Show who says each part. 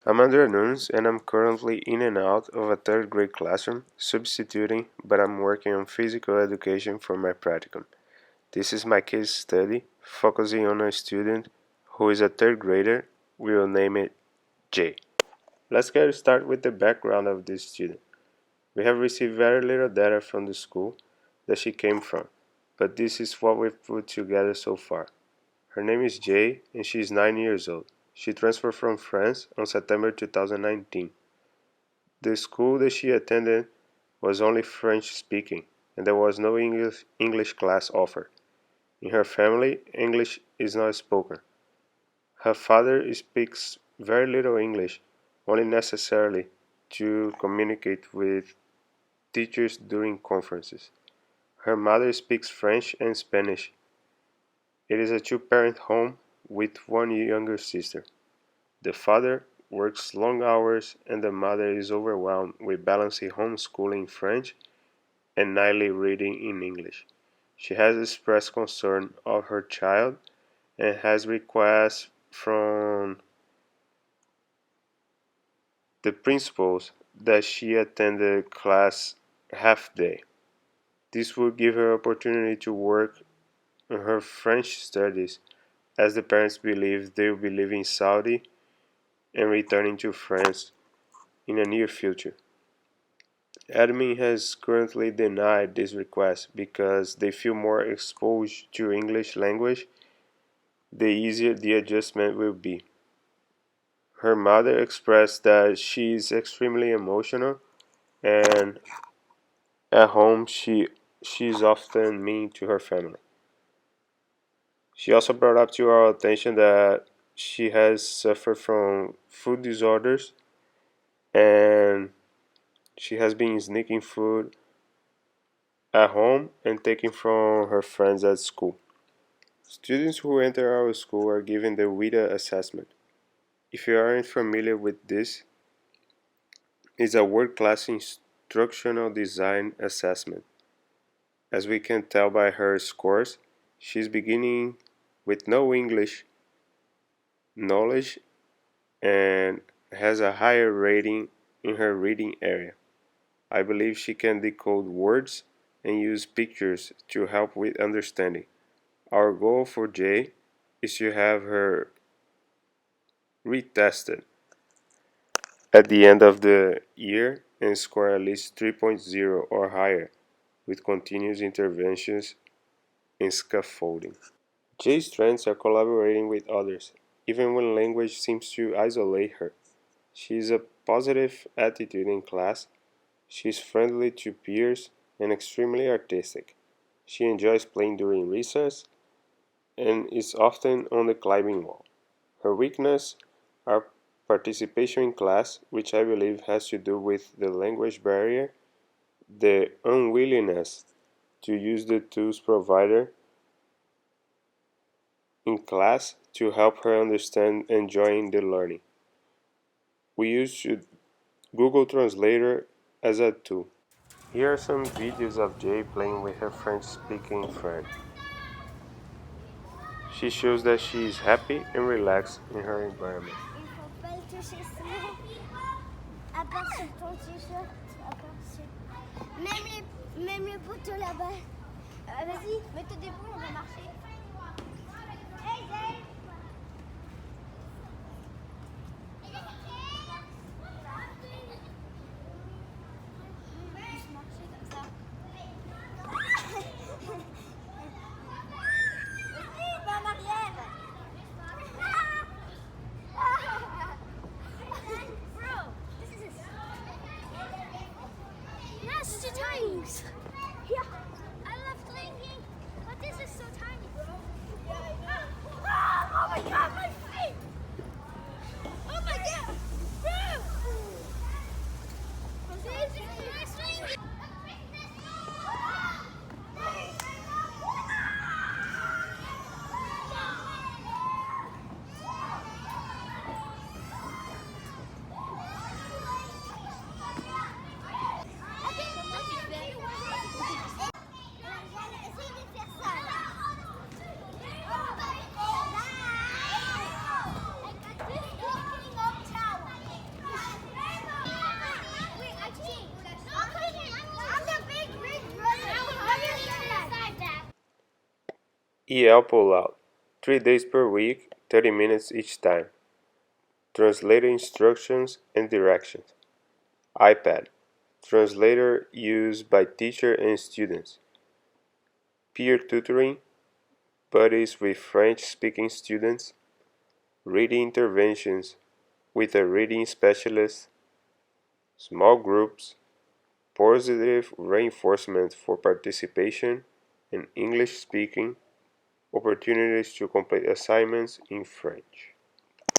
Speaker 1: I'm Andrea Nunes, and I'm currently in and out of a third grade classroom, substituting, but I'm working on physical education for my practicum. This is my case study, focusing on a student who is a third grader. We will name it J. Let's get started with the background of this student. We have received very little data from the school that she came from, but this is what we've put together so far. Her name is Jay, and she is 9 years old. She transferred from France on September 2019. The school that she attended was only French speaking, and there was no English class offered. In her family, English is not spoken. Her father speaks very little English, only necessarily to communicate with teachers during conferences. Her mother speaks French and Spanish. It is a two-parent home with one younger sister. The father works long hours and the mother is overwhelmed with balancing homeschooling in French and nightly reading in English. She has expressed concern of her child and has requests from the principals that she attend the class half day. This would give her opportunity to work on her French studies as the parents believe they will be leaving Saudi and returning to France in the near future. Admin has currently denied this request because they feel more exposed to English language, the easier the adjustment will be. Her mother expressed that she is extremely emotional and at home she is often mean to her family. She also brought up to our attention that she has suffered from food disorders and she has been sneaking food at home and taking from her friends at school. Students who enter our school are given the WIDA assessment. If you aren't familiar with this, it's a world-class instructional design assessment. As we can tell by her scores, she's beginning with no English knowledge and has a higher rating in her reading area. I believe she can decode words and use pictures to help with understanding. Our goal for Jay is to have her retested at the end of the year and score at least 3.0 or higher with continuous interventions and scaffolding. Jay's strengths are collaborating with others, even when language seems to isolate her. She has a positive attitude in class, she is friendly to peers, and extremely artistic. She enjoys playing during recess and is often on the climbing wall. Her weaknesses are participation in class, which I believe has to do with the language barrier, the unwillingness to use the tools provided in class to help her understand and join the learning. We use Google Translator as a tool. Here are some videos of Jay playing with her French-speaking friend. She shows that she is happy and relaxed in her environment.
Speaker 2: Il faut pas le toucher sinon. À part sur ton t-shirt, à part sur... Même les poteaux là-bas. Vas-y, mets-toi debout, on va marcher. Hey, Dave! Juste marcher comme ça. Vas-y, va en arrière. Bro, this is it. Yes, the times. Yeah. I love drinking, but this is so tiny.
Speaker 1: EL Pullout, 3 days per week, 30 minutes each time. Translator instructions and directions. iPad, translator used by teacher and students. Peer tutoring, buddies with French-speaking students. Reading interventions with a reading specialist. Small groups, positive reinforcement for participation and English speaking, opportunities to complete assignments in French.